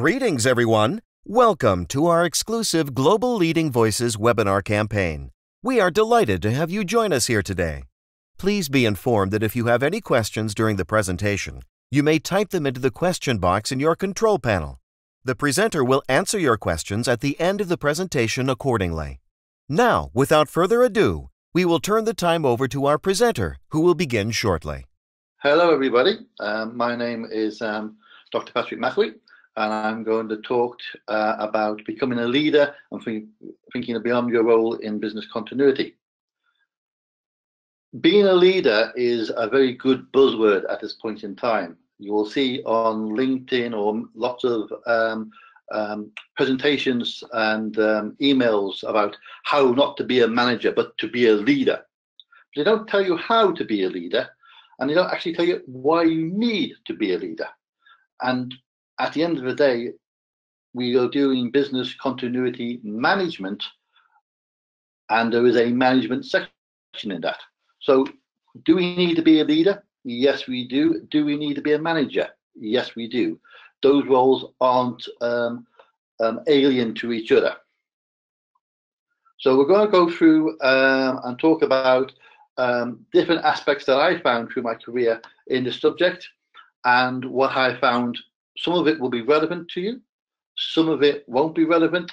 Greetings, everyone. Welcome to our exclusive Global Leading Voices webinar campaign. We are delighted to have you join us here today. Please be informed that if you have any questions during the presentation, you may type them into the question box in your control panel. The presenter will answer your questions at the end of the presentation accordingly. Now, without further ado, we will turn the time over to our presenter, who will begin shortly. Hello, everybody. My name is Dr. Patrick Mcilwee, and I'm going to talk about becoming a leader and thinking beyond your role in business continuity. Being a leader is a very good buzzword at this point in time. You will see on LinkedIn or lots of presentations and emails about how not to be a manager, but to be a leader. They don't tell you how to be a leader, and they don't actually tell you why you need to be a leader. And at the end of the day, we are doing business continuity management, and there is a management section in that. So do we need to be a leader? Yes, we do. Do we need to be a manager? Yes, we do. Those roles aren't alien to each other. So we're going to go through and talk about different aspects that I found through my career in the subject, and what I found. Some of it will be relevant to you, some of it won't be relevant,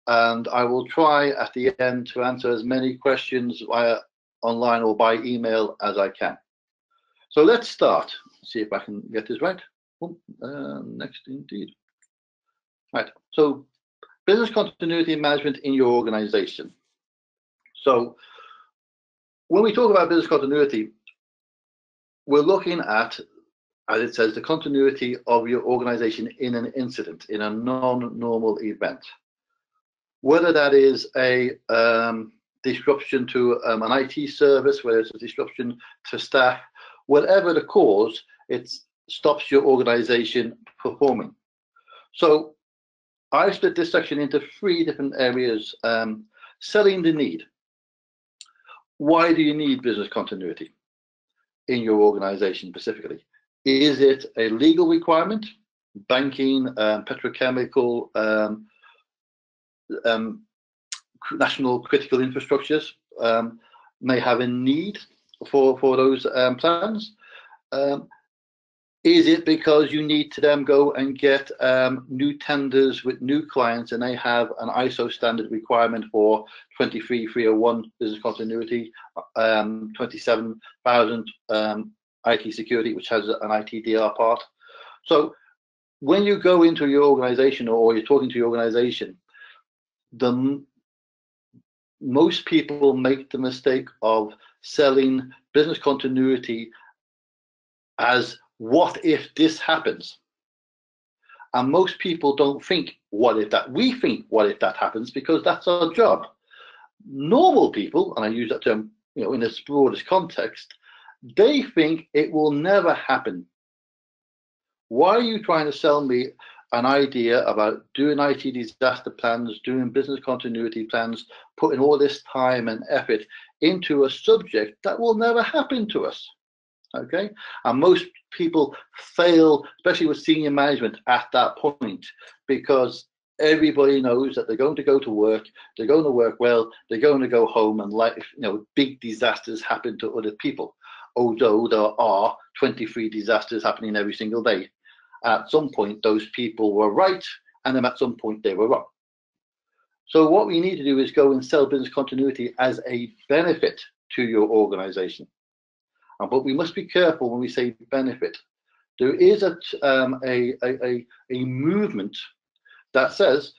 and I will try at the end to answer as many questions via online or by email as I can. So let's start. See if I can get this right. Next, indeed. Right. So business continuity management in your organization. So when we talk about business continuity, we're looking at, as it says, the continuity of your organization in an incident, in a non-normal event. Whether that is a disruption to an IT service, whether it's a disruption to staff, whatever the cause, it stops your organization performing. So I split this section into three different areas. Selling the need. Why do you need business continuity in your organization specifically? Is it a legal requirement? Banking, petrochemical, national critical infrastructures may have a need for those plans. Is it because you need to then go and get new tenders with new clients, and they have an ISO standard requirement for 23301 business continuity, 27,000 IT security, which has an ITDR part. So when you go into your organization or you're talking to your organization, most people make the mistake of selling business continuity as, what if this happens? And most people don't think, what if that? We think, what if that happens, because that's our job. Normal people, and I use that term, in its broadest context, they think it will never happen. Why are you trying to sell me an idea about doing IT disaster plans, doing business continuity plans, putting all this time and effort into a subject that will never happen to us? Okay, and most people fail, especially with senior management, at that point, because everybody knows that they're going to go to work, they're going to work well, they're going to go home, and big disasters happen to other people. Although there are 23 disasters happening every single day. At some point, those people were right, and then at some point they were wrong. So what we need to do is go and sell business continuity as a benefit to your organization. But we must be careful when we say benefit. There is a movement that says,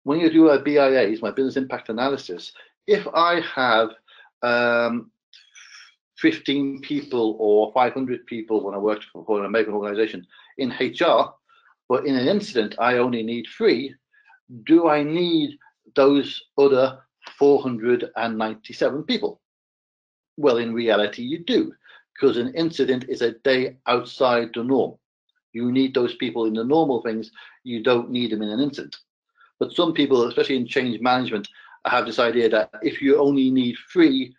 when you do a BIA, my business impact analysis, if I have 15 people or 500 people when I worked for an American organization in HR, but in an incident I only need 3, do I need those other 497 people? Well, in reality, you do, because an incident is a day outside the norm. You need those people in the normal things. You don't need them in an incident. But some people, especially in change management, have this idea that if you only need 3,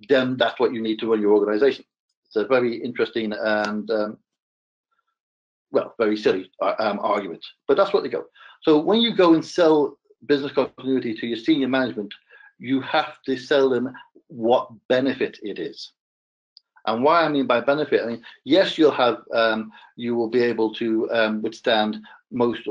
then that's what you need to run your organization. It's a very interesting and well, very silly arguments, but that's what they go. So when you go and sell business continuity to your senior management, you have to sell them what benefit it is. And why I mean by benefit, I mean, yes, you'll have, you will be able to withstand most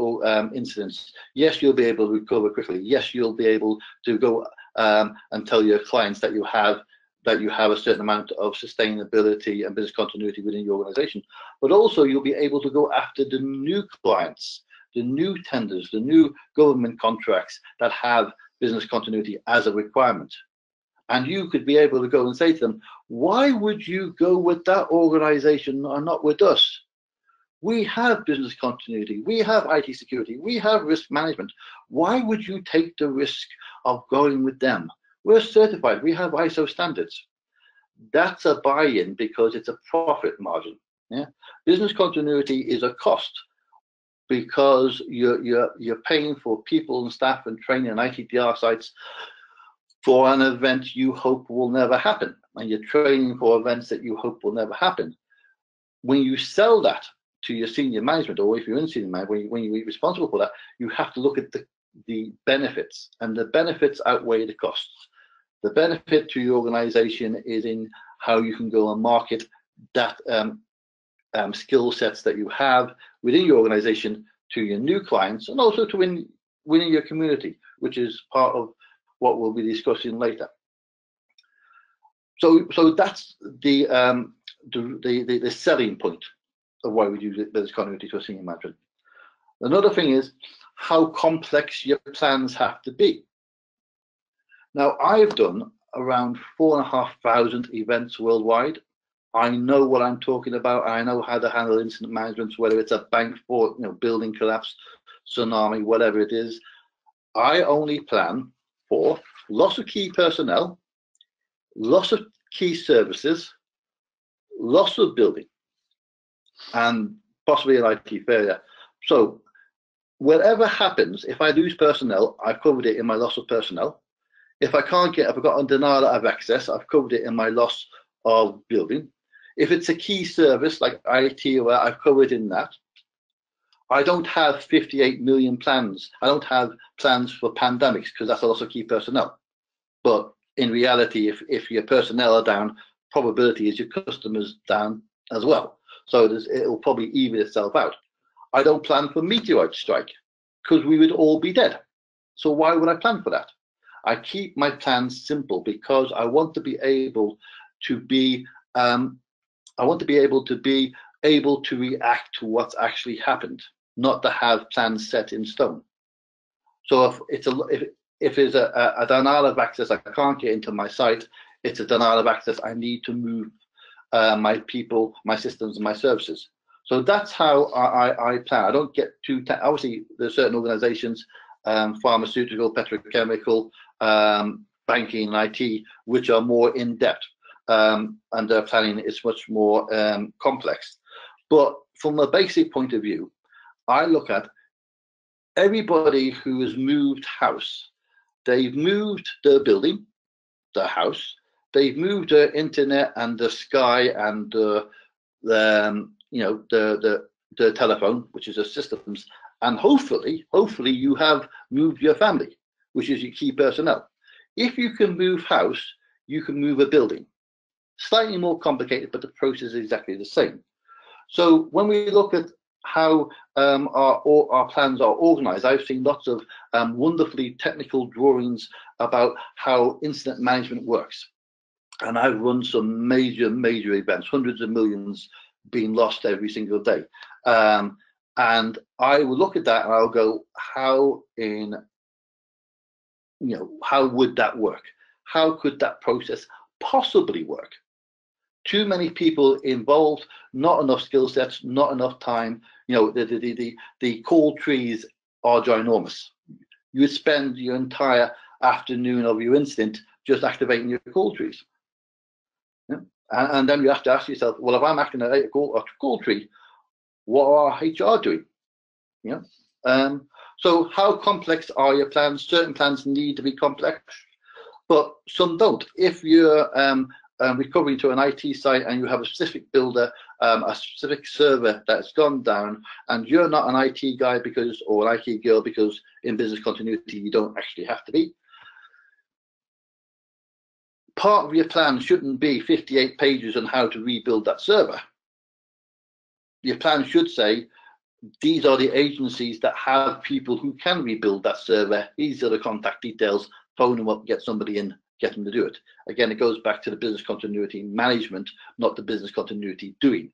incidents. Yes, you'll be able to recover quickly. Yes, you'll be able to go and tell your clients that you have a certain amount of sustainability and business continuity within your organization. But also, you'll be able to go after the new clients, the new tenders, the new government contracts that have business continuity as a requirement. And you could be able to go and say to them, why would you go with that organization and not with us? We have business continuity, we have IT security, we have risk management. Why would you take the risk of going with them? We're certified, we have ISO standards. That's a buy-in because it's a profit margin. Yeah? Business continuity is a cost because you're paying for people and staff and training and ITDR sites for an event you hope will never happen, and you're training for events that you hope will never happen. When you sell that to your senior management, or if you're in senior management, when you're responsible for that, you have to look at the benefits, and the benefits outweigh the costs. The benefit to your organization is in how you can go and market that skill sets that you have within your organization to your new clients, and also to winning your community, which is part of what we'll be discussing later. So that's the selling point of why we use business continuity to a senior management. Another thing is how complex your plans have to be. Now, I've done around 4,500 events worldwide. I know what I'm talking about. I know how to handle incident management, whether it's a bank for building collapse, tsunami, whatever it is. I only plan for loss of key personnel, loss of key services, loss of building, and possibly an IT failure. So whatever happens, if I lose personnel, I've covered it in my loss of personnel. If I've got a denial of access, I've covered it in my loss of building. If it's a key service like IT, I've covered in that. I don't have 58 million plans. I don't have plans for pandemics because that's a loss of key personnel. But in reality, if your personnel are down, probability is your customers down as well. So it'll probably even itself out. I don't plan for meteorite strike because we would all be dead. So why would I plan for that? I keep my plans simple because I want to be able to be able to react to what's actually happened, not to have plans set in stone. So if there's a denial of access, I can't get into my site, it's a denial of access, I need to move my people, my systems, and my services. So that's how I plan. I don't get too, obviously there's certain organizations, pharmaceutical, petrochemical, banking, and IT, which are more in depth, and their planning is much more complex. But from a basic point of view, I look at everybody who has moved house. They've moved their building, their house. They've moved their internet and the Sky and the telephone, which is the systems. And hopefully you have moved your family, which is your key personnel. If you can move house, you can move a building. Slightly more complicated, but the process is exactly the same. So when we look at how our plans are organized, I've seen lots of wonderfully technical drawings about how incident management works. And I've run some major events, hundreds of millions being lost every single day. And I will look at that and I'll go, how would that work? How could that process possibly work? Too many people involved, not enough skill sets, not enough time. The call trees are ginormous. You would spend your entire afternoon of your incident just activating your call trees. Yeah? And then you have to ask yourself, well, if I'm activating a call tree, what are HR doing? Yeah. So how complex are your plans? Certain plans need to be complex, but some don't. If you're recovering to an IT site and you have a specific builder, a specific server that's gone down, and you're not an IT guy because, or an IT girl, because in business continuity you don't actually have to be. Part of your plan shouldn't be 58 pages on how to rebuild that server. Your plan should say, these are the agencies that have people who can rebuild that server. These are the contact details. Phone them up, get somebody in, get them to do it. Again, it goes back to the business continuity management, not the business continuity doing.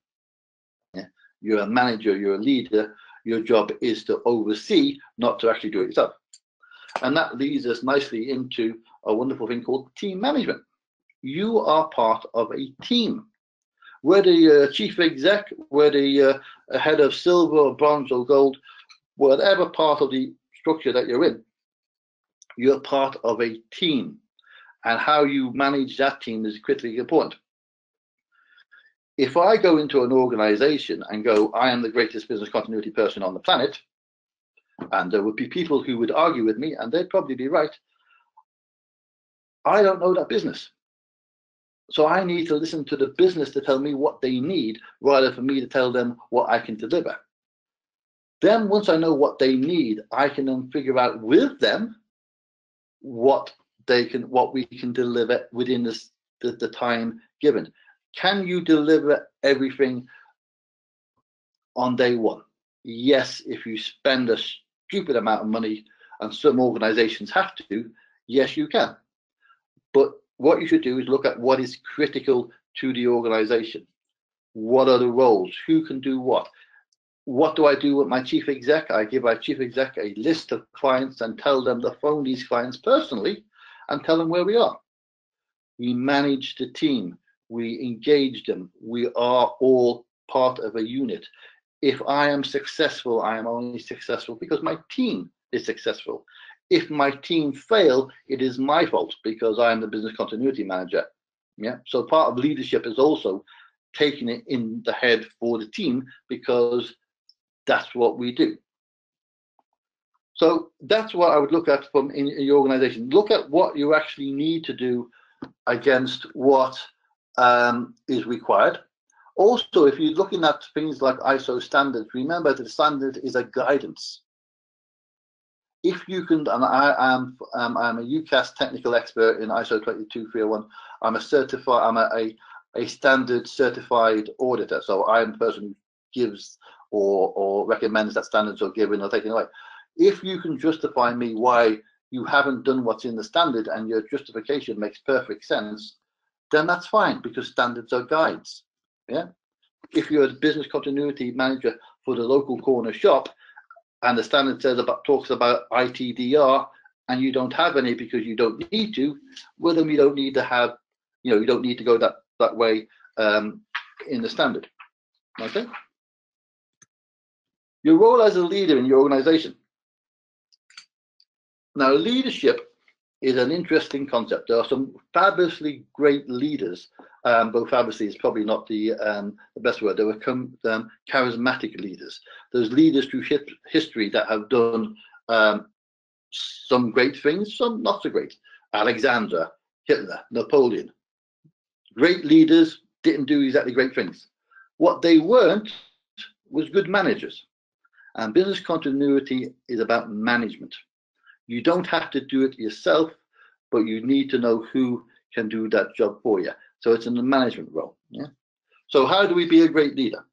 Yeah? You're a manager, you're a leader. Your job is to oversee, not to actually do it yourself. And that leads us nicely into a wonderful thing called team management. You are part of a team. Whether you're a chief exec, whether you're a head of silver or bronze or gold, whatever part of the structure that you're in, you're part of a team. And how you manage that team is critically important. If I go into an organization and go, I am the greatest business continuity person on the planet, and there would be people who would argue with me, and they'd probably be right, I don't know that business. So I need to listen to the business to tell me what they need, rather for me to tell them what I can deliver. Then once I know what they need, I can then figure out with them what we can deliver within the time given. Can you deliver everything on day one? Yes, if you spend a stupid amount of money, and some organizations have to, yes, you can. But what you should do is look at what is critical to the organization. What are the roles? Who can do what? What do I do with my chief exec? I give my chief exec a list of clients and tell them to phone these clients personally and tell them where we are. We manage the team. We engage them. We are all part of a unit. If I am successful, I am only successful because my team is successful. If my team fail, it is my fault because I am the business continuity manager. Yeah. So part of leadership is also taking it in the head for the team, because that's what we do. So that's what I would look at from in your organization. Look at what you actually need to do against what is required. Also, if you're looking at things like ISO standards, remember that the standard is a guidance. If you can, and I'm a UCAS technical expert in ISO 22301. I'm a certified, I'm a standard certified auditor. So I'm the person who gives or recommends that standards are given or taken away. If you can justify me why you haven't done what's in the standard and your justification makes perfect sense, then that's fine, because standards are guides. Yeah. If you're a business continuity manager for the local corner shop and the standard talks about ITDR and you don't have any because you don't need to, well, then we don't need to have, you don't need to go that way in the standard. Okay. Your role as a leader in your organization. Now, leadership is an interesting concept. There are some fabulously great leaders, but fabulously is probably not the best word. There were charismatic leaders. There's leaders through history that have done some great things, some not so great. Alexander, Hitler, Napoleon. Great leaders didn't do exactly great things. What they weren't was good managers. And business continuity is about management. You don't have to do it yourself, but you need to know who can do that job for you. So it's in the management role. Yeah. So how do we be a great leader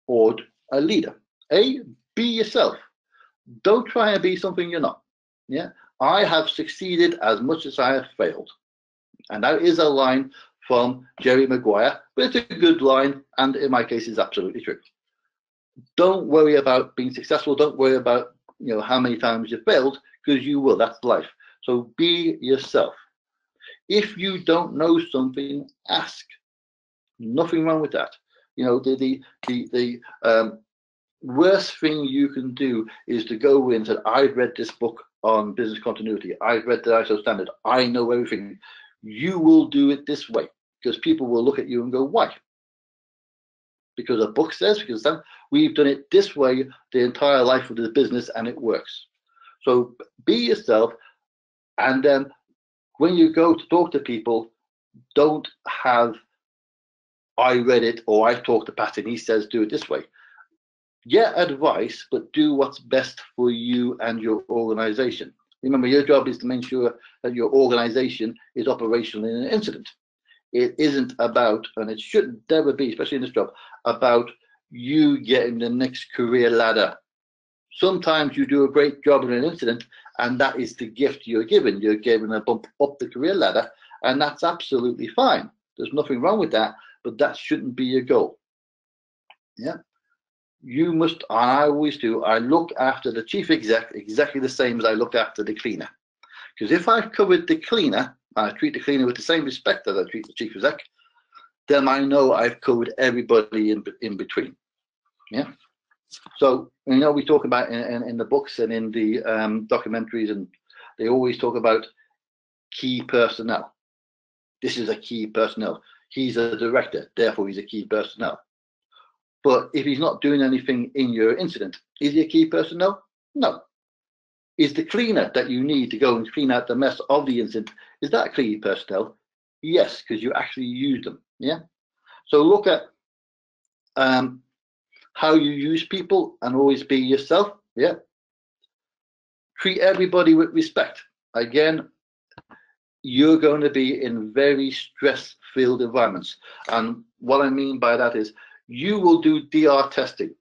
or a leader? A, be yourself. Don't try and be something you're not. Yeah. I have succeeded as much as I have failed. And that is a line from Jerry Maguire, but it's a good line, and in my case, it's absolutely true. Don't worry about being successful. Don't worry about how many times you failed, because you will. That's life. So be yourself. If you don't know something, ask. Nothing wrong with that. The worst thing you can do is to go in and say, I've read this book on business continuity. I've read the ISO standard. I know everything. You will do it this way, because people will look at you and go, why? Because a book says, because then we've done it this way the entire life of the business and it works. So be yourself, and then when you go to talk to people, don't have, I read it, or I talked to Pat and he says do it this way. Get advice, but do what's best for you and your organization. Remember, your job is to make sure that your organization is operational in an incident. It isn't about, and it should never be, especially in this job, about you getting the next career ladder. Sometimes you do a great job in an incident, and that is the gift you're given. You're given a bump up the career ladder, and that's absolutely fine. There's nothing wrong with that, but that shouldn't be your goal. Yeah. You must, and I always do, I look after the chief exec exactly the same as I look after the cleaner. Because if I've covered the cleaner, and I treat the cleaner with the same respect that I treat the chief exec, then I know I've covered everybody in between. Yeah. So, you know, we talk about in the books and in the documentaries, and they always talk about key personnel. This is a key personnel. He's a director, therefore he's a key personnel. But if he's not doing anything in your incident, is he a key personnel? No. Is the cleaner that you need to go and clean out the mess of the incident, is that key personnel? Yes, because you actually use them. Yeah. So look at how you use people and always be yourself. Yeah. Treat everybody with respect. Again, you're going to be in very stress-filled environments. And what I mean by that is you will do DR testing.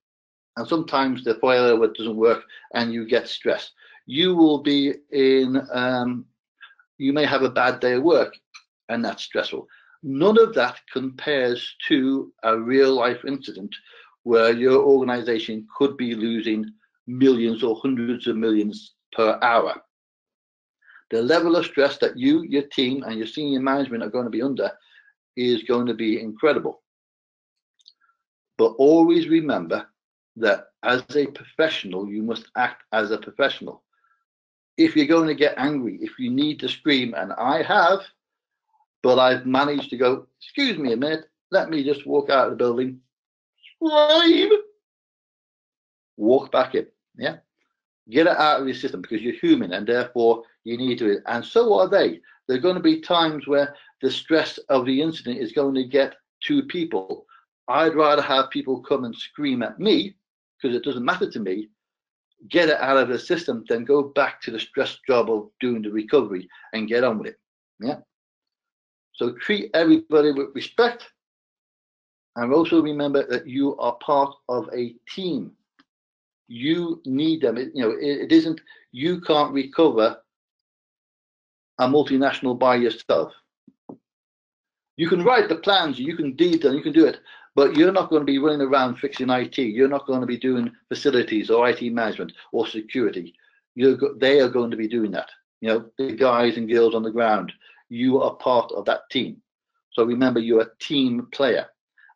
And sometimes the fire doesn't work and you get stressed. You will be in, you may have a bad day at work and that's stressful. None of that compares to a real life incident where your organization could be losing millions or hundreds of millions per hour. The level of stress that you, your team, and your senior management are going to be under is going to be incredible. But always remember that as a professional, you must act as a professional. If you're going to get angry, if you need to scream, and I have, but I've managed to go, excuse me a minute, let me just walk out of the building, scream, walk back in, yeah? Get it out of your system because you're human and therefore you need to, and so are they. There are going to be times where the stress of the incident is going to get to people. I'd rather have people come and scream at me because it doesn't matter to me, get it out of the system, then go back to the stress job of doing the recovery and get on with it. Yeah. So treat everybody with respect, and also remember that you are part of a team. You need them. It isn't, you can't recover a multinational by yourself. You can write the plans, you can detail, you can do it, but you're not going to be running around fixing IT. You're not going to be doing facilities or IT management or security. They are going to be doing that. The guys and girls on the ground, you are part of that team. So remember, you're a team player.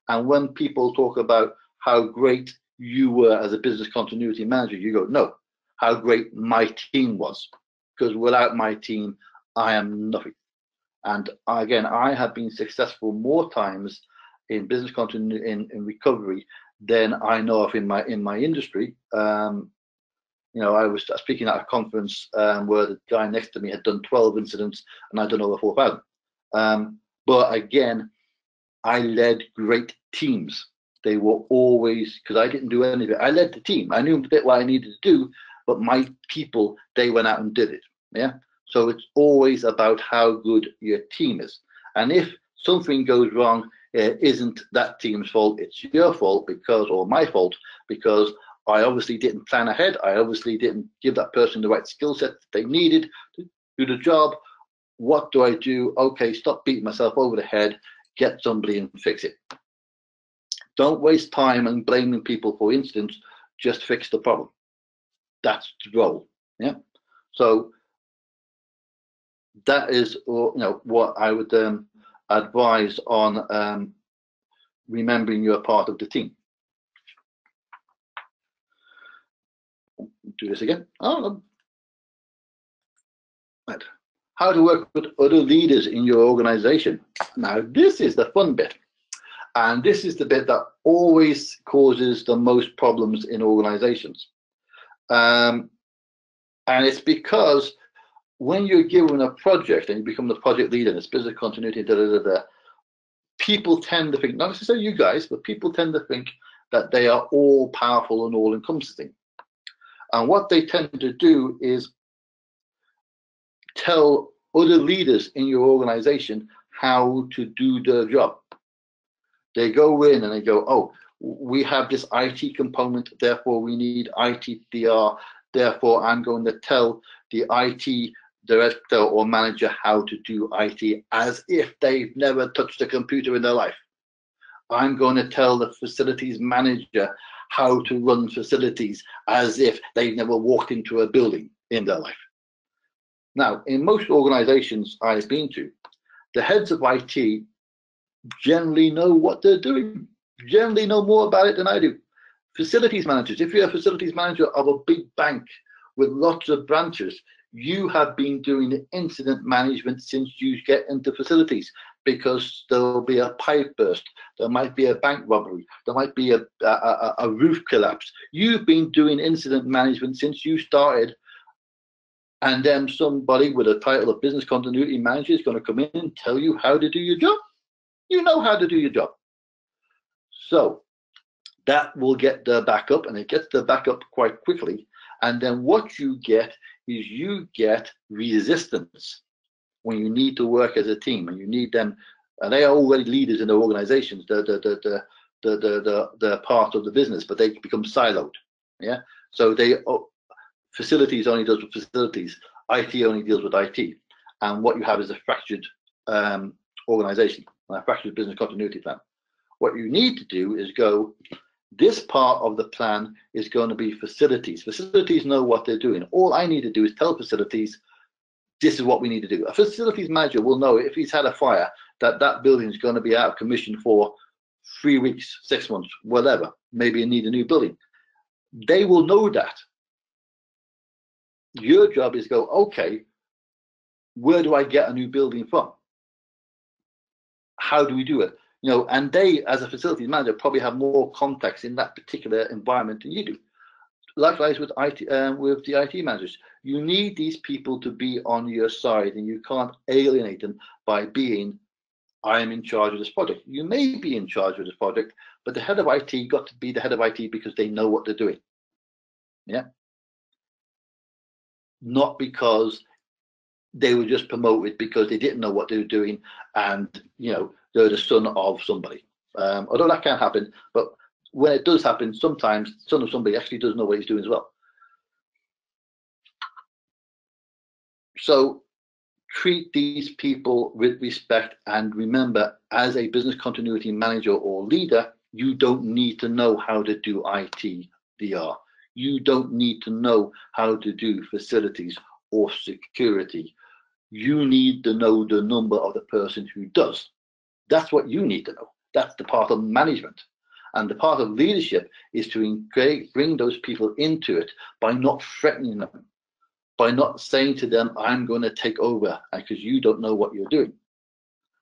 And when people talk about how great you were as a business continuity manager, you go, no, how great my team was. Because without my team, I am nothing. And again, I have been successful more times in business continuity in recovery than I know of in my industry. I was speaking at a conference where the guy next to me had done 12 incidents and I'd done over 4,000. But again, I led great teams. They were always, because I didn't do anything, I led the team. I knew a bit what I needed to do, but my people, they went out and did it. Yeah. So it's always about how good your team is. And if something goes wrong, it isn't that team's fault, it's your fault or my fault, because I obviously didn't plan ahead. I obviously didn't give that person the right skill set that they needed to do the job. What do I do? Okay, stop beating myself over the head, get somebody and fix it. Don't waste time and blaming people for incidents, just fix the problem. That's the role. Yeah. So that is what I would advise on remembering you're part of the team. Do this again. Right. How to work with other leaders in your organization. Now, this is the fun bit. And this is the bit that always causes the most problems in organizations. And it's because when you're given a project and you become the project leader and it's business continuity, people tend to think, not necessarily you guys, but people tend to think that they are all powerful and all encompassing. And what they tend to do is tell other leaders in your organization how to do their job. They go in and they go, oh, we have this IT component, therefore we need ITDR, therefore I'm going to tell the IT director or manager how to do IT as if they've never touched a computer in their life. I'm going to tell the facilities manager how to run facilities as if they've never walked into a building in their life. Now, in most organizations I've been to, the heads of IT generally know what they're doing, generally know more about it than I do. Facilities managers, if you're a facilities manager of a big bank with lots of branches, you have been doing incident management since you get into facilities, because there'll be a pipe burst, there might be a bank robbery, there might be a roof collapse. You've been doing incident management since you started, and then somebody with a title of business continuity manager is going to come in and tell you how to do your job. You know how to do your job. So that will get the backup, and it gets the backup quite quickly. And then what you get is you get resistance when you need to work as a team, and you need them, and they are already leaders in their organizations. They're part of the business, but they become siloed. Yeah. So facilities only deals with facilities. IT only deals with IT, and what you have is a fractured organization, a fractured business continuity plan. What you need to do is go, this part of the plan is going to be facilities. Facilities know what they're doing. All I need to do is tell facilities, this is what we need to do. A facilities manager will know if he's had a fire, that building is going to be out of commission for 3 weeks, 6 months, whatever. Maybe you need a new building. They will know that. Your job is go, okay, where do I get a new building from? How do we do it? You know, and they, as a facilities manager, probably have more contacts in that particular environment than you do. Likewise with IT, with the IT managers, you need these people to be on your side, and you can't alienate them by being, I am in charge of this project. You may be in charge of this project, but the head of IT got to be the head of IT because they know what they're doing. Yeah. Not because they were just promoted because they didn't know what they were doing, and you know, they're the son of somebody. Although that can happen, but when it does happen, sometimes the son of somebody actually does know what he's doing as well. So treat these people with respect, and remember, as a business continuity manager or leader, you don't need to know how to do ITDR. You don't need to know how to do facilities or security. You need to know the number of the person who does. That's what you need to know. That's the part of management. And the part of leadership is to bring those people into it by not threatening them, by not saying to them, I'm going to take over because you don't know what you're doing.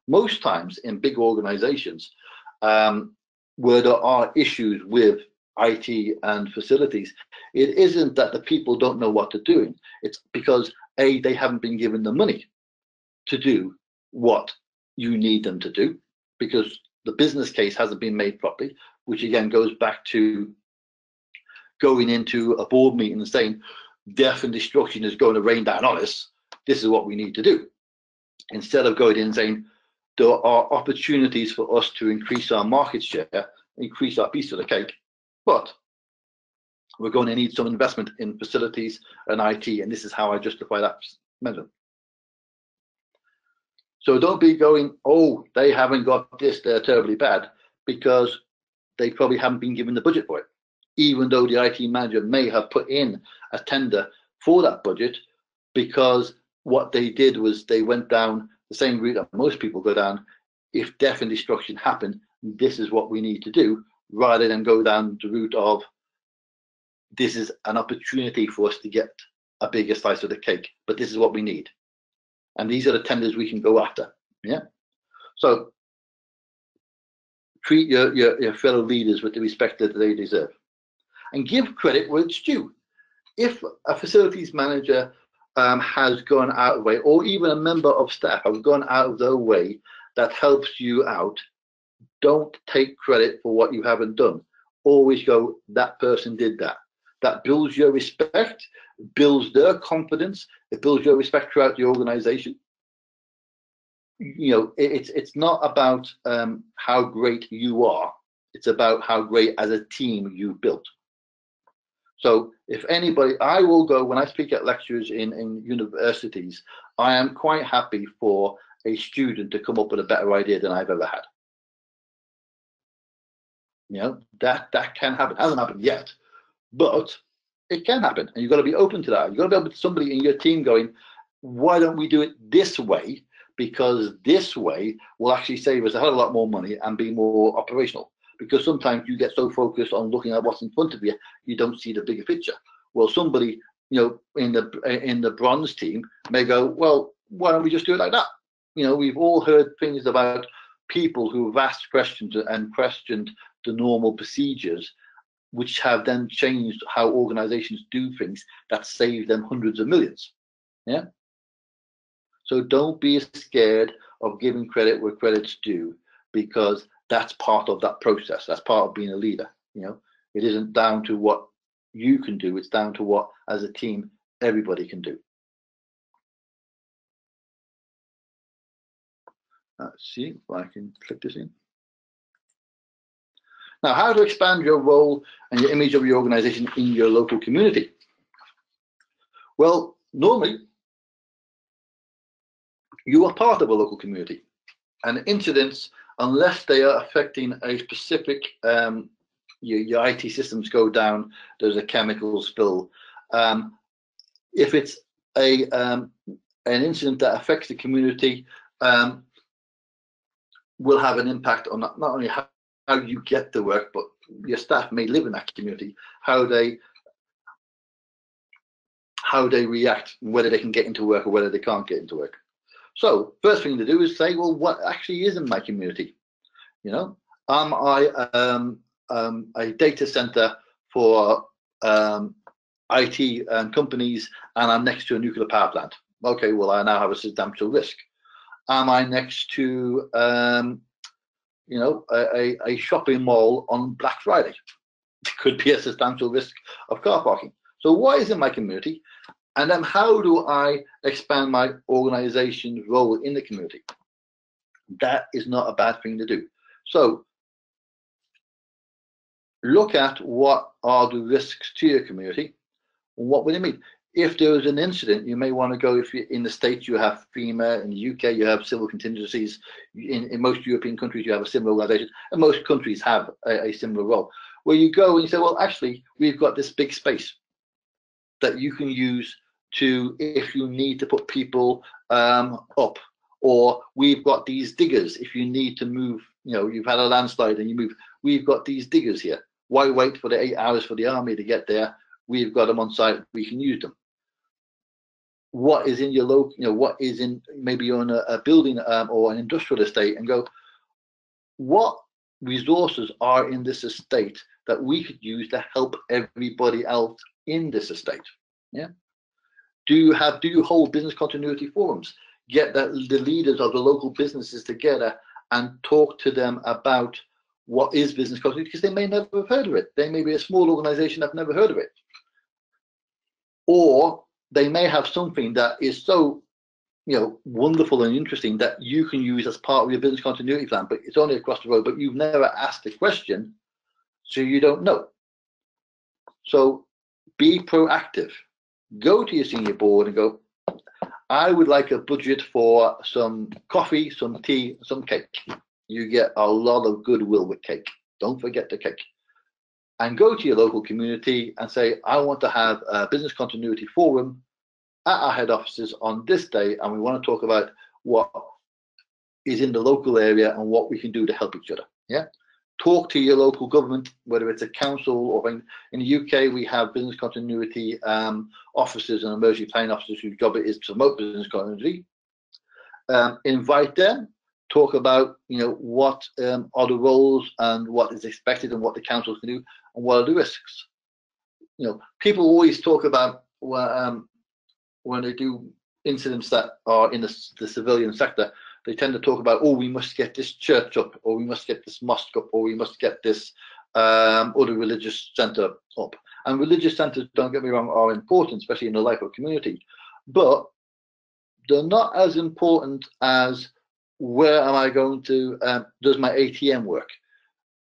Most times in big organizations, where there are issues with IT and facilities, it isn't that the people don't know what they're doing. It's because A, they haven't been given the money to do what you need them to do, because the business case hasn't been made properly, which again goes back to going into a board meeting and saying, death and destruction is going to rain down on us. This is what we need to do. Instead of going in and saying, there are opportunities for us to increase our market share, increase our piece of the cake, but we're going to need some investment in facilities and IT, and this is how I justify that measure. So don't be going, oh, they haven't got this, they're terribly bad, because they probably haven't been given the budget for it, even though the IT manager may have put in a tender for that budget, because what they did was they went down the same route that most people go down. If death and destruction happen, this is what we need to do, rather than go down the route of, this is an opportunity for us to get a bigger slice of the cake, but this is what we need. And these are the tenders we can go after. Yeah. So treat your fellow leaders with the respect that they deserve, and give credit where it's due. If a facilities manager has gone out of the way, or even a member of staff has gone out of their way that helps you out, don't take credit for what you haven't done. Always go, that person did that. That builds your respect, builds their confidence, it builds your respect throughout the organization. You know, it's not about how great you are, it's about how great as a team you built. So if anybody, I will go, when I speak at lectures in universities, I am quite happy for a student to come up with a better idea than I've ever had. You know, that can happen. It hasn't happened yet, but it can happen. And you've got to be open to that. You've got to be open to somebody in your team going, why don't we do it this way? Because this way will actually save us a hell of a lot more money and be more operational. Because sometimes you get so focused on looking at what's in front of you, you don't see the bigger picture. Well, somebody, you know, in the bronze team may go, well, why don't we just do it like that? You know, we've all heard things about people who've asked questions and questioned the normal procedures, which have then changed how organizations do things that save them hundreds of millions. Yeah. So don't be scared of giving credit where credit's due, because that's part of that process. That's part of being a leader. You know, it isn't down to what you can do. It's down to what, as a team, everybody can do. Let's see if I can click this in. Now, how to expand your role and your image of your organization in your local community? Well, normally, you are part of a local community, and incidents, unless they are affecting a specific, your IT systems go down, there's a chemical spill. If it's an incident that affects the community, will have an impact on not only how you get to work, but your staff may live in that community, how they react, whether they can get into work or whether they can't get into work. So first thing to do is say, well, what actually is in my community? You know, am I a data center for IT companies, and I'm next to a nuclear power plant? Okay, well, I now have a substantial risk. Am I next to you know, a shopping mall on Black Friday? It could be a substantial risk of car parking. So what is in my community? And then how do I expand my organization's role in the community? That is not a bad thing to do. So look at what are the risks to your community. What would it mean? If there is an incident, you may want to go, if you're in the States, you have FEMA, in the UK, you have civil contingencies. In most European countries, you have a similar organization, and most countries have a similar role, where you go and you say, well, actually, we've got this big space that you can use to, if you need to put people up, or we've got these diggers, if you need to move, you know, you've had a landslide and you move, we've got these diggers here. Why wait for the 8 hours for the army to get there? We've got them on site, we can use them. What is in your local, you know, what is in, maybe on a building or an industrial estate, and go, what resources are in this estate that we could use to help everybody else in this estate? Yeah. Do you hold business continuity forums? Get the leaders of the local businesses together and talk to them about what is business continuity, because they may never have heard of it. They may be a small organization that have never heard of it. Or they may have something that is so, you know, wonderful and interesting that you can use as part of your business continuity plan, but it's only across the road, but you've never asked the question, so you don't know. So be proactive. Go to your senior board and go, I would like a budget for some coffee, some tea, some cake. You get a lot of goodwill with cake. Don't forget the cake. And go to your local community and say, I want to have a business continuity forum at our head offices on this day, and we want to talk about what is in the local area and what we can do to help each other. Yeah. Talk to your local government, whether it's a council or in the UK, we have business continuity officers and emergency planning officers whose job it is to promote business continuity. Invite them, talk about, you know, what are the roles and what is expected and what the councils can do and what are the risks. You know, people always talk about, well, when they do incidents that are in the civilian sector, they tend to talk about, oh, we must get this church up, or we must get this mosque up, or we must get this other religious center up. And religious centers, don't get me wrong, are important, especially in the life of community, but they're not as important as where am I going to, does my ATM work?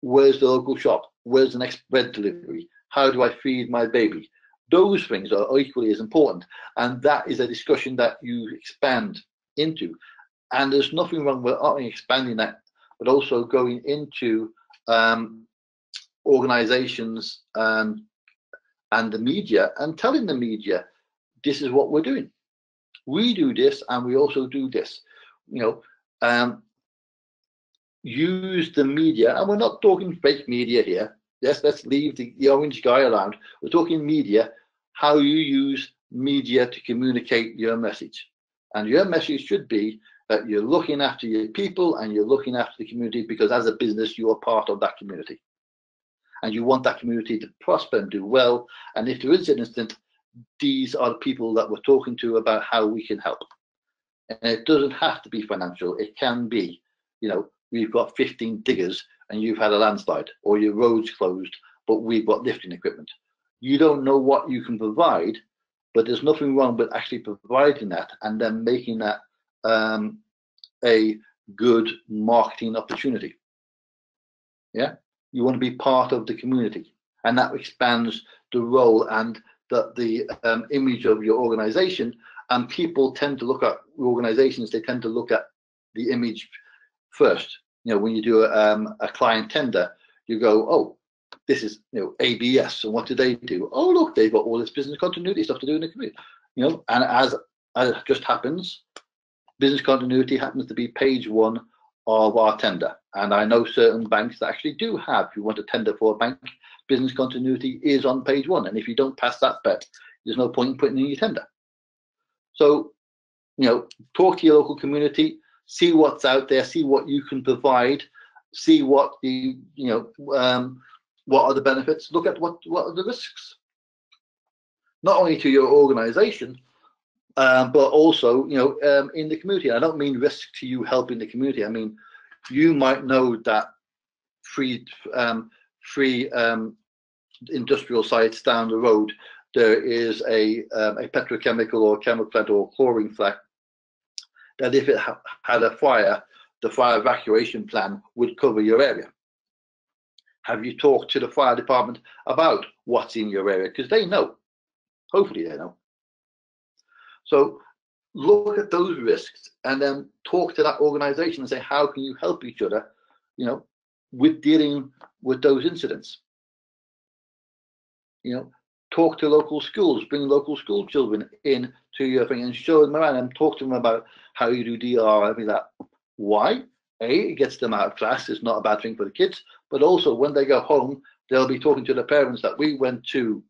Where's the local shop? Where's the next bread delivery? How do I feed my baby? Those things are equally as important. And that is a discussion that you expand into. And there's nothing wrong with not only expanding that, but also going into organizations and the media and telling the media, this is what we're doing. We do this, and we also do this. Use the media, and we're not talking fake media here. Yes, let's leave the orange guy around. We're talking media, how you use media to communicate your message. And your message should be that you're looking after your people and you're looking after the community, because as a business, you are part of that community. And you want that community to prosper and do well. And if there is an incident, these are the people that we're talking to about how we can help. And it doesn't have to be financial. It can be, we've got 15 diggers and you've had a landslide, or your road's closed, but we've got lifting equipment. You don't know what you can provide, but there's nothing wrong with actually providing that and then making that a good marketing opportunity. Yeah, you want to be part of the community, and that expands the role and the image of your organization. And people tend to look at organizations, they tend to look at the image first. When you do a client tender, you go, oh, this is ABS, and what do they do? Oh, look, they've got all this business continuity stuff to do in the community. And as it just happens, business continuity happens to be page one of our tender. And I know certain banks that actually do have, if you want to tender for a bank, business continuity is on page one. And if you don't pass that bet, there's no point in putting in your tender. So, talk to your local community, see what's out there, see what you can provide, see what what are the benefits, look at what are the risks, not only to your organization, but also in the community. I don't mean risk to you helping the community. I mean, you might know that free industrial sites down the road, there is a petrochemical or chemical plant or chlorine plant that if it had a fire, the fire evacuation plan would cover your area. Have you talked to the fire department about what's in your area? Because they know. Hopefully they know. So look at those risks and then talk to that organization and say, how can you help each other, with dealing with those incidents? Talk to local schools, bring local school children in to your thing and show them around and talk to them about how you do DR, everything like that. Why? It gets them out of class. It's not a bad thing for the kids, but also when they go home, they'll be talking to the parents that we went to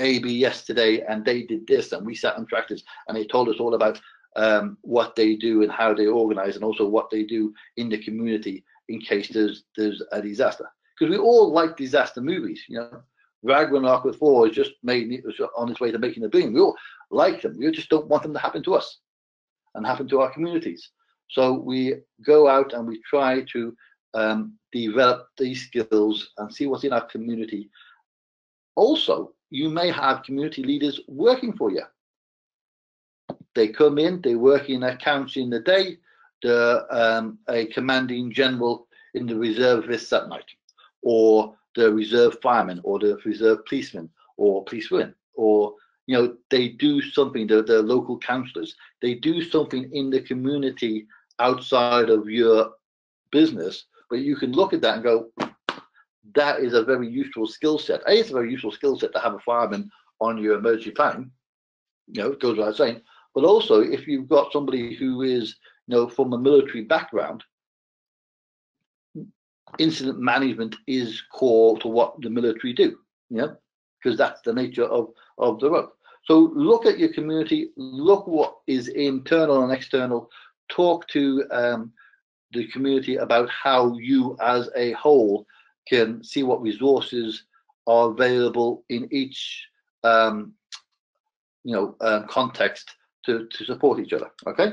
AB yesterday and they did this and we sat on tractors and they told us all about what they do and how they organize and also what they do in the community in case there's a disaster. Because we all like disaster movies, Ragnarok with Thor is just on its way to making a billion. We all like them. We just don't want them to happen to us and happen to our communities. So we go out and we try to develop these skills and see what's in our community. Also, you may have community leaders working for you. They come in, they work in accounts in the day, they're a commanding general in the reservists at night, or the reserve fireman, or the reserve policeman, or policewoman, or they do something, the local councillors, they do something in the community outside of your business, but you can look at that and go, that is a very useful skill set. It's a very useful skill set to have a fireman on your emergency plan, it goes without saying, but also if you've got somebody who is from a military background, incident management is core to what the military do, because that's the nature of the work. So look at your community, look what is internal and external, talk to the community about how you as a whole can see what resources are available in each context to support each other. Okay.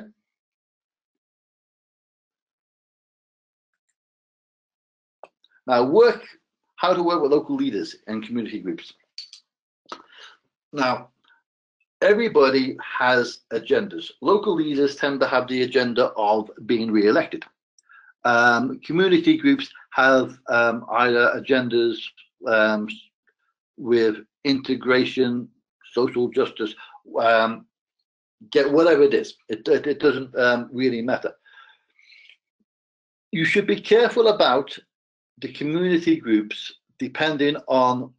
Now, how to work with local leaders and community groups. Now, everybody has agendas. Local leaders tend to have the agenda of being re-elected. Community groups have either agendas with integration, social justice, get whatever it is. It doesn't really matter. You should be careful about the community groups depending on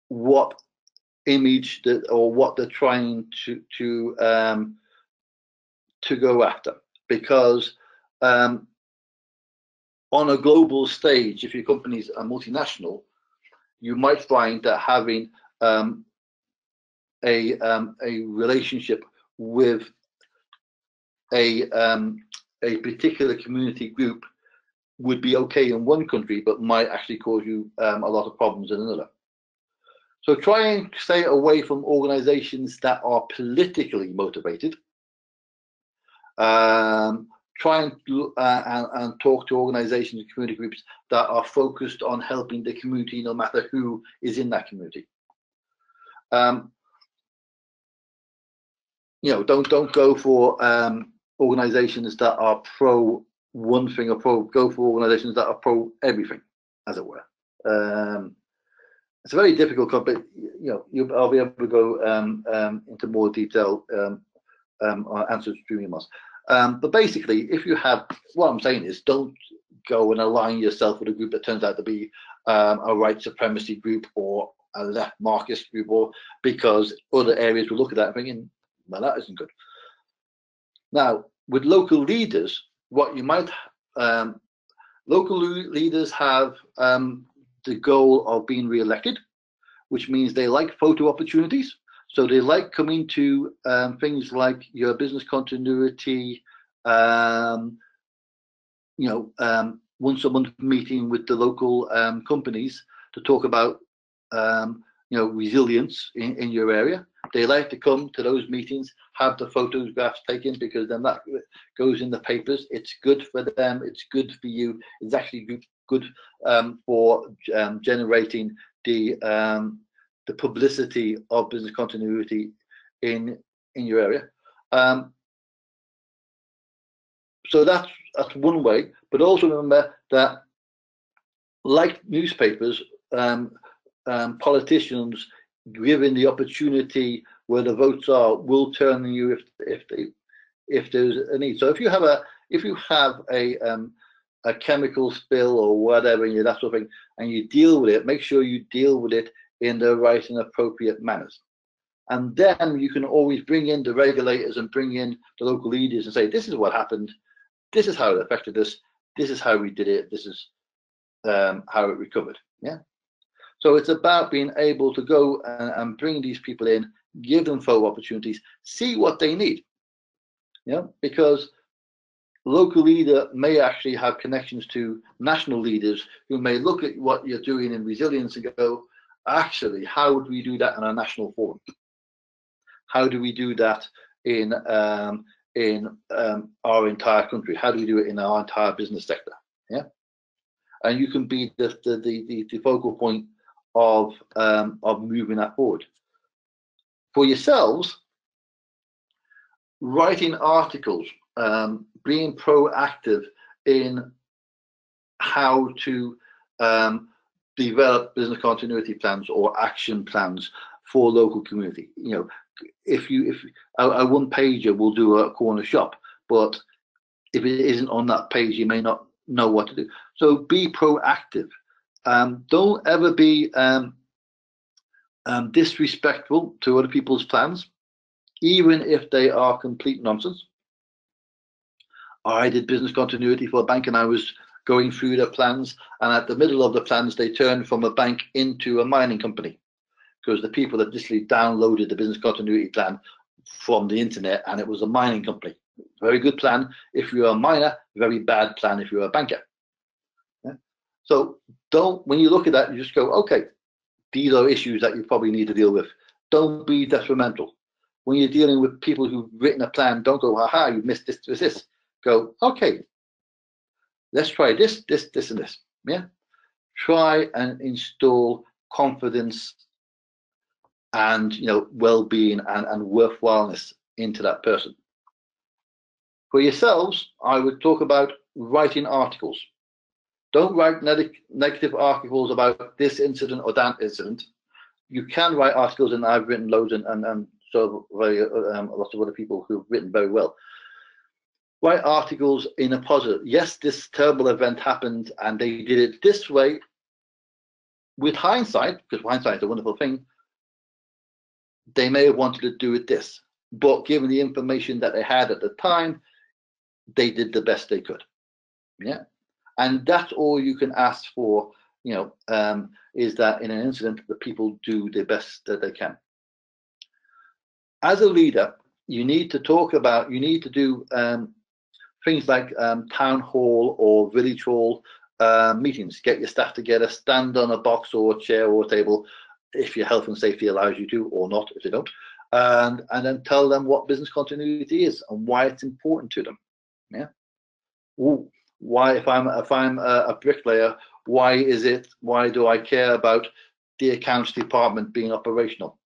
what image or what they're trying to go after, because on a global stage, if your companies are multinational, you might find that having a relationship with a particular community group would be okay in one country, but might actually cause you a lot of problems in another. So try and stay away from organizations that are politically motivated. Try and talk to organizations and community groups that are focused on helping the community, no matter who is in that community. Don't go for organizations that are pro one thing or go for organizations that are pro everything, as it were. It's a very difficult, but I'll be able to go into more detail answers to your emails. But basically, if you have, what I'm saying is, don't go and align yourself with a group that turns out to be a right supremacy group or a left Marxist group, or because other areas will look at that and thinking, well, that isn't good. Now, with local leaders, what you might, local leaders have the goal of being re-elected, which means they like photo opportunities. So they like coming to things like your business continuity, once a month meeting with the local companies to talk about, resilience in your area. They like to come to those meetings, have the photographs taken, because then that goes in the papers. It's good for them. It's good for you. It's actually good for generating the publicity of business continuity in your area. So that's one way. But also remember that, like newspapers, politicians, given the opportunity where the votes are, will turn on you if there's a need. So if you have a chemical spill or whatever, that sort of thing, and you deal with it, make sure you deal with it in the right and appropriate manners. And then you can always bring in the regulators and bring in the local leaders and say, this is what happened, this is how it affected us, this is how we did it, this is how it recovered. Yeah. So it's about being able to go and bring these people in, give them photo opportunities, see what they need. Yeah, because local leader may actually have connections to national leaders who may look at what you're doing in resilience and go, actually, how would we do that in a national forum? How do we do that in our entire country? How do we do it in our entire business sector? Yeah, and you can be the focal point of moving that forward. For yourselves, writing articles, being proactive in how to develop business continuity plans or action plans for local community. If a one pager will do a corner shop, but if it isn't on that page, you may not know what to do. So be proactive. Don't ever be disrespectful to other people's plans, even if they are complete nonsense. I did business continuity for a bank, and I was going through their plans, and at the middle of the plans, they turned from a bank into a mining company, because the people had literally downloaded the business continuity plan from the internet, and it was a mining company. Very good plan if you're a miner, very bad plan if you're a banker. Yeah? So when you look at that, you just go, okay, these are issues that you probably need to deal with. Don't be detrimental. when you're dealing with people who've written a plan, don't go, aha, you missed this. Go, okay, let's try this, and this. Yeah. Try and install confidence and well-being and worthwhileness into that person. For yourselves, I would talk about writing articles. Don't write negative articles about this incident or that incident. You can write articles, and I've written loads, and so very lots of other people who've written very well. Write articles in a positive. Yes, this terrible event happened, and they did it this way. With hindsight, because hindsight is a wonderful thing, they may have wanted to do it this, but given the information that they had at the time, they did the best they could. Yeah, and that's all you can ask for. Is that in an incident, the people do the best that they can. As a leader, you need to do things like town hall or village hall meetings. Get your staff together, stand on a box or a chair or a table, if your health and safety allows you to, or not if they don't, and then tell them what business continuity is and why it's important to them. Yeah. Ooh, why, if I'm a bricklayer, why do I care about the accounts department being operational?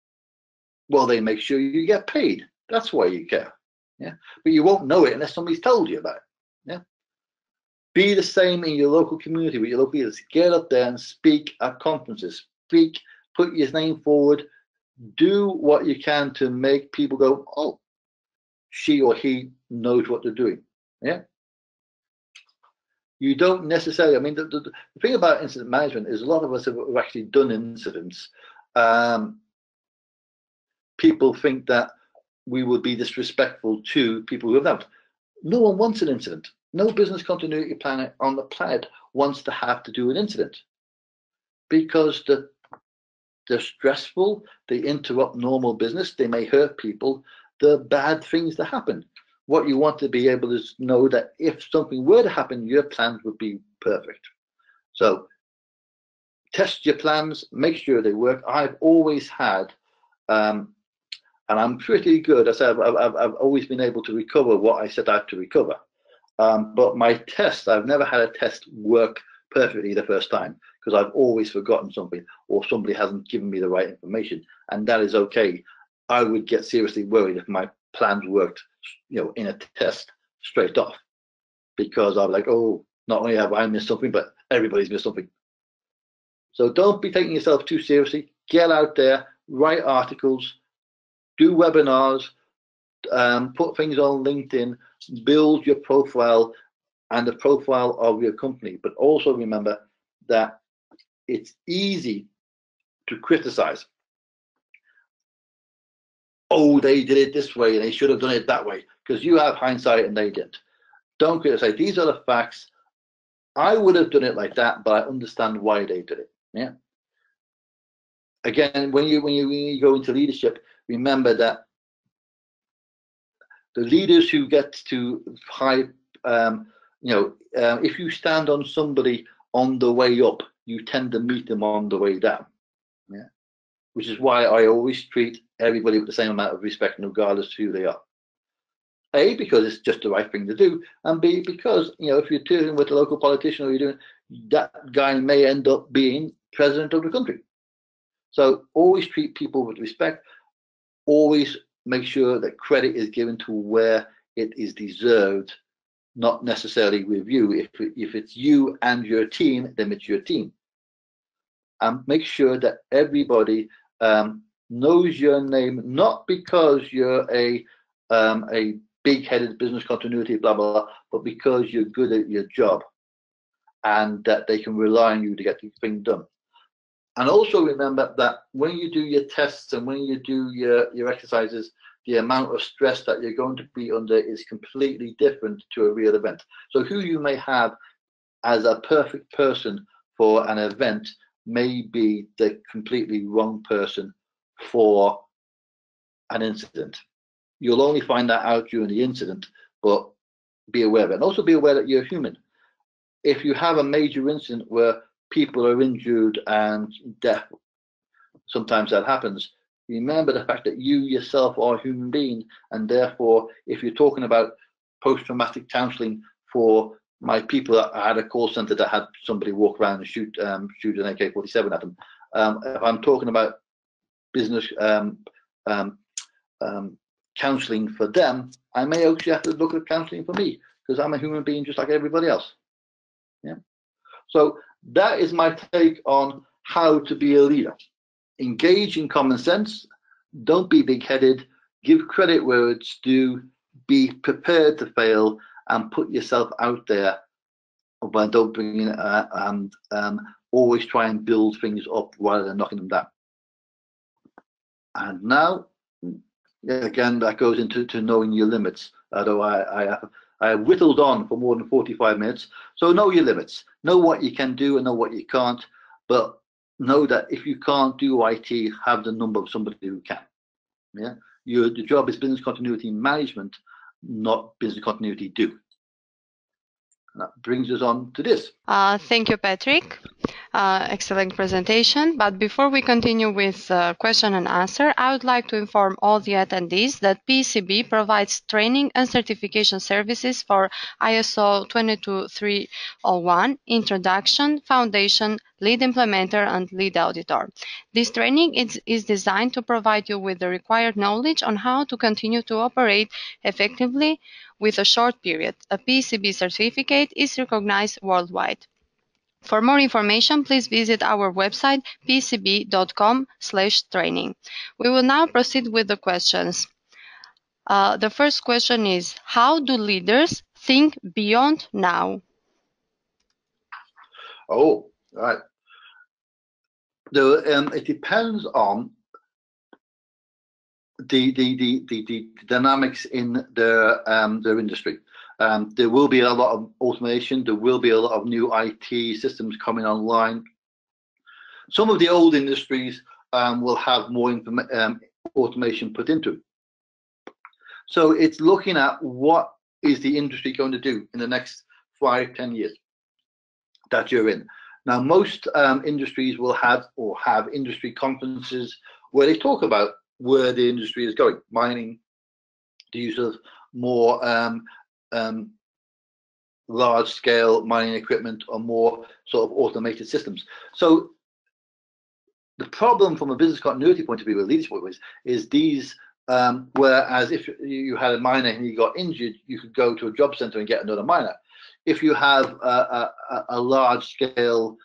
Well, they make sure you get paid. That's why you care. Yeah. But you won't know it unless somebody's told you about it. Yeah. Be the same in your local community with your local leaders. Get up there and speak at conferences. Speak, put your name forward. Do what you can to make people go, oh, she or he knows what they're doing. Yeah. You don't necessarily, I mean, the thing about incident management is a lot of us have actually done incidents. People think that we would be disrespectful to people who have not. No one wants an incident. No business continuity planner on the planet wants to have to do an incident, because they're stressful, they interrupt normal business, they may hurt people, they're bad things that happen. What you want to be able to know that if something were to happen, your plans would be perfect. So test your plans, make sure they work. I've always had, and I'm pretty good. I said I've always been able to recover what I set out to recover. But my tests, I've never had a test work perfectly the first time, because I've always forgotten something, or somebody hasn't given me the right information, and that is okay. I would get seriously worried if my plans worked, in a test straight off, because I'm like, oh, not only have I missed something, but everybody's missed something. So don't be taking yourself too seriously. Get out there, write articles, do webinars, put things on LinkedIn, build your profile and the profile of your company. But also remember that it's easy to criticize. Oh, they did it this way and they should have done it that way, because you have hindsight and they didn't. Don't criticize. These are the facts. I would have done it like that, but I understand why they did it. Yeah. Again, when you go into leadership, remember that the leaders who get to high, if you stand on somebody on the way up, you tend to meet them on the way down. Yeah. Which is why I always treat everybody with the same amount of respect, regardless of who they are. A, because it's just the right thing to do, and B, because if you're dealing with a local politician, or you're doing, that guy may end up being president of the country. So always treat people with respect. Always make sure that credit is given to where it is deserved, not necessarily with you. If it's you and your team, then it's your team. And make sure that everybody knows your name, not because you're a big-headed business continuity, blah, blah, blah, but because you're good at your job and that they can rely on you to get the thing done. And also remember that when you do your tests and when you do your exercises, the amount of stress that you're going to be under is completely different to a real event. So who you may have as a perfect person for an event may be the completely wrong person for an incident. You'll only find that out during the incident, but be aware of it. And also be aware that you're human. If you have a major incident where people are injured and death, sometimes that happens, Remember the fact that you yourself are a human being, and therefore, if you're talking about post-traumatic counselling for my people, I had a call centre that had somebody walk around and shoot an AK-47 at them. If I'm talking about business counselling for them, I may actually have to look at counselling for me, because I'm a human being just like everybody else. Yeah. So that is my take on how to be a leader. Engage in common sense. Don't be big-headed. Give credit where it's due. Be prepared to fail and put yourself out there. But don't bring in and always try and build things up rather than knocking them down. And now, again, that goes into knowing your limits. Although I have whittled on for more than 45 minutes. So know your limits. Know what you can do and know what you can't. But know that if you can't do IT, have the number of somebody who can. Yeah, the job is business continuity management, not business continuity do. And that brings us on to this. Thank you, Patrick. Excellent presentation. But before we continue with question and answer, I would like to inform all the attendees that PCB provides training and certification services for ISO 22301, Introduction, Foundation, Lead Implementer, and Lead Auditor. This training is designed to provide you with the required knowledge on how to continue to operate effectively with a short period. A PCB certificate is recognized worldwide. For more information, please visit our website pcb.com/training. We will now proceed with the questions. The first question is, how do leaders think beyond now? Oh, right. It depends on the dynamics in their industry. There will be a lot of automation. There will be a lot of new IT systems coming online. Some of the old industries will have more automation put into it. So it's looking at what is the industry going to do in the next 5-10 years that you're in. Now, most industries will have industry conferences where they talk about where the industry is going, mining, the use of more large-scale mining equipment or more sort of automated systems. So the problem from a business continuity point of view, with leadership is these, whereas if you had a miner and he got injured, you could go to a job center and get another miner. If you have a large-scale,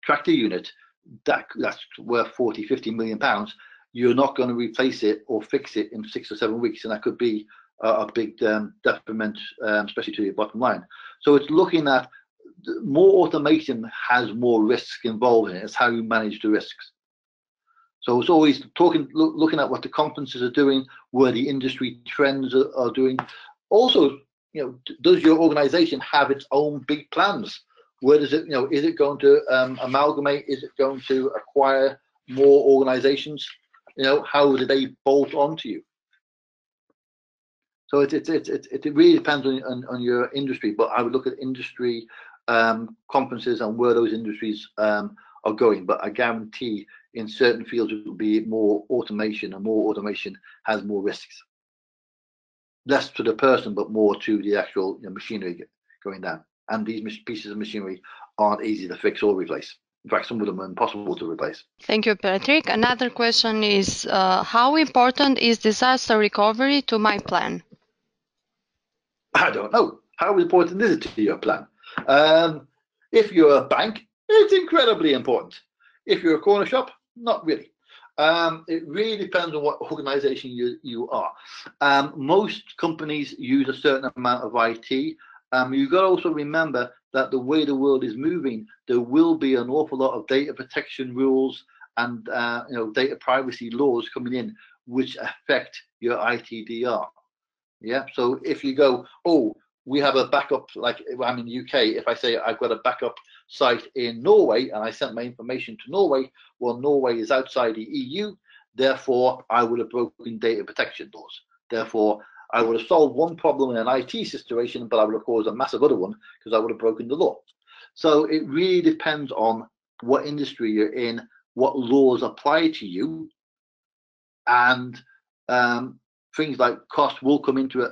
tractor unit that's worth 40-50 million pounds, you're not going to replace it or fix it in 6 or 7 weeks, and that could be a big detriment, especially to your bottom line. So it's looking at more automation has more risks involved in it. It's how you manage the risks. So it's always looking at what the conferences are doing, where the industry trends are doing. Also, does your organization have its own big plans? Where does it, is it going to amalgamate? Is it going to acquire more organizations? How do they bolt onto you? So it really depends on your industry, but I would look at industry conferences and where those industries are going. But I guarantee in certain fields it will be more automation, and more automation has more risks. Less to the person, but more to the actual machinery going down. And these pieces of machinery aren't easy to fix or replace. In fact, some of them are impossible to replace. Thank you, Patrick. Another question is, how important is disaster recovery to my plan? I don't know. How important is it to your plan? If you're a bank, it's incredibly important. If you're a corner shop, not really. It really depends on what organization you are. Most companies use a certain amount of IT. You've got to also remember that the way the world is moving, there will be an awful lot of data protection rules and data privacy laws coming in, which affect your ITDR. Yeah. So if you go, oh, we have a backup, like I'm in the UK, if I say I've got a backup site in Norway and I sent my information to Norway, well, Norway is outside the EU, therefore I would have broken data protection laws. Therefore, I would have solved one problem in an IT situation, but I would have caused a massive other one because I would have broken the law. So it really depends on what industry you're in, what laws apply to you, and things like cost will come into a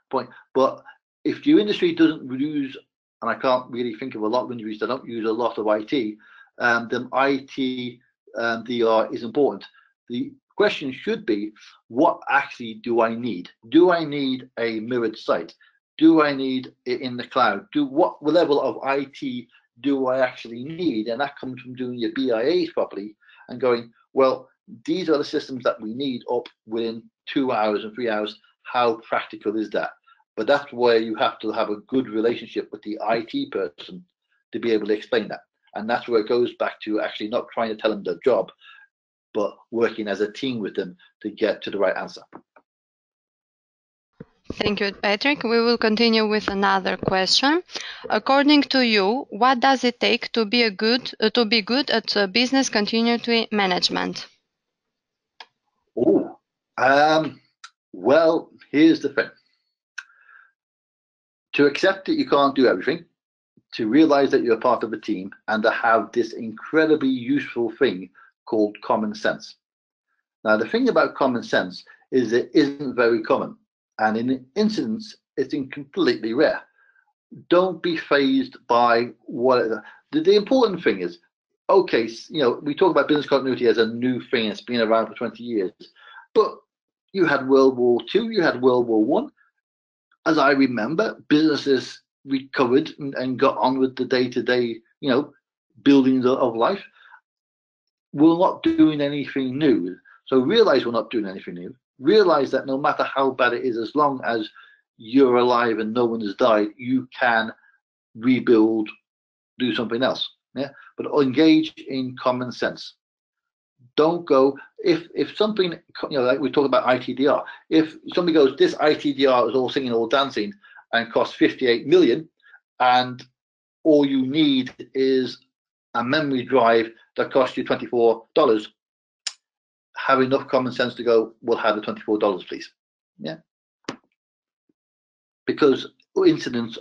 point. But if your industry doesn't use, and I can't really think of a lot of industries that don't use a lot of IT, then IT DR is important. The question should be, what actually do I need? Do I need a mirrored site? Do I need it in the cloud? What level of IT do I actually need? And that comes from doing your BIAs properly and going, well, these are the systems that we need up within 2 hours and 3 hours. How practical is that? But that's where you have to have a good relationship with the IT person to be able to explain that. And that's where it goes back to actually not trying to tell them their job, but working as a team with them to get to the right answer. Thank you, Patrick. We will continue with another question. According to you, what does it take to be good at business continuity management? Oh, well, here's the thing. To accept that you can't do everything, to realize that you're part of a team, and to have this incredibly useful thing called common sense. Now, the thing about common sense is it isn't very common, and in incidents, it's completely rare. Don't be fazed by what the important thing is. Okay, we talk about business continuity as a new thing. It's been around for 20 years, but you had World War II, you had World War One. As I remember, businesses recovered and got on with the day-to-day, buildings of life. We're not doing anything new. So realize we're not doing anything new. Realize that no matter how bad it is, as long as you're alive and no one has died, you can rebuild, do something else. Yeah, but engage in common sense. Don't go if something, like we talk about ITDR. If somebody goes, this ITDR is all singing, all dancing, and costs 58 million, and all you need is a memory drive that costs you $24, have enough common sense to go, we'll have the $24, please. Yeah, because incidents,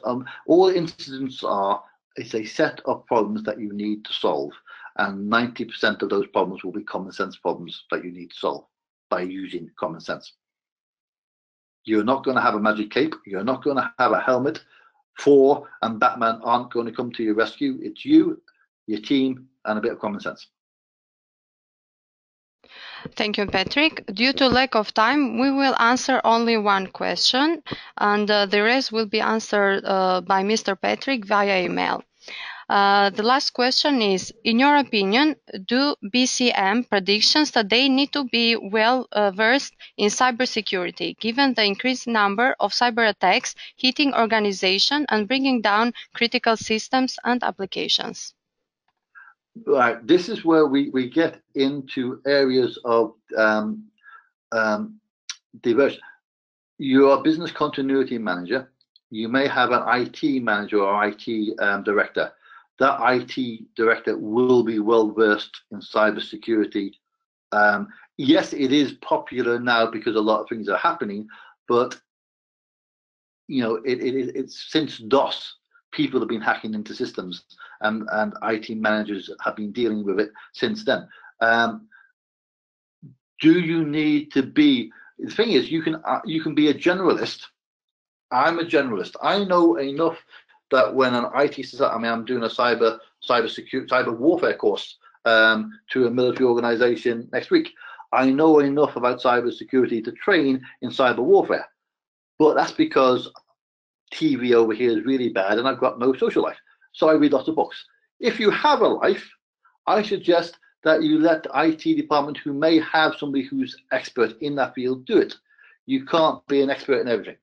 all incidents are, it's a set of problems that you need to solve, and 90% of those problems will be common sense problems that you need to solve by using common sense. You're not going to have a magic cape. You're not going to have a helmet. Thor and Batman aren't going to come to your rescue. It's you, your team, and a bit of common sense. Thank you, Patrick. Due to lack of time, we will answer only one question, and the rest will be answered by Mr. Patrick via email. The last question is, in your opinion, do BCM predictions that they need to be well versed in cybersecurity, given the increased number of cyber attacks hitting organizations and bringing down critical systems and applications? Right. This is where we get into areas of diversion. You're a business continuity manager. You may have an IT manager or IT director. That IT director will be well versed in cybersecurity. Yes, it is popular now because a lot of things are happening, but it's since DOS, people have been hacking into systems, and IT managers have been dealing with it since then. Do you need to be? The thing is, you can be a generalist. I'm a generalist. I know enough that when an IT says, I'm doing a cyber warfare course to a military organization next week. I know enough about cybersecurity to train in cyber warfare, but that's because TV over here is really bad and I've got no social life. So I read lots of books. If you have a life, I suggest that you let the IT department, who may have somebody who's expert in that field, do it. You can't be an expert in everything.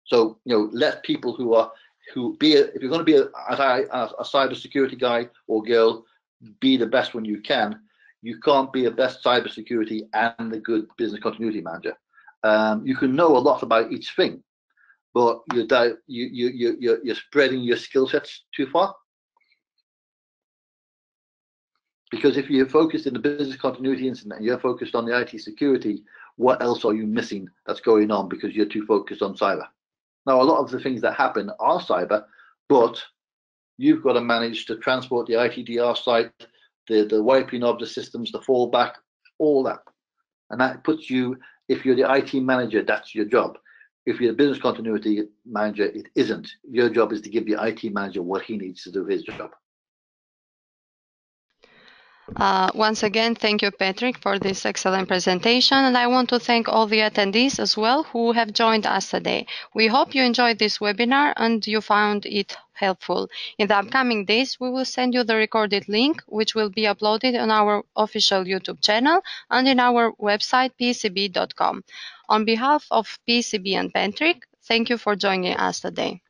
So, let people if you're going to be a cybersecurity guy or girl, be the best one you can. You can't be a best cybersecurity and a good business continuity manager. You can know a lot about each thing, but you're spreading your skill sets too far. Because if you're focused in the business continuity incident and you're focused on the IT security, what else are you missing that's going on because you're too focused on cyber? Now, a lot of the things that happen are cyber, but you've got to manage to transport the ITDR site the wiping of the systems, the fallback, all that. And that puts you, if you're the IT manager, that's your job. If you're the business continuity manager, it isn't. Your job is to give the IT manager what he needs to do his job. Once again, thank you, Patrick, for this excellent presentation. And I want to thank all the attendees as well who have joined us today. We hope you enjoyed this webinar and you found it helpful. In the upcoming days, we will send you the recorded link, which will be uploaded on our official YouTube channel and in our website, pcb.com. On behalf of PCB and Patrick, thank you for joining us today.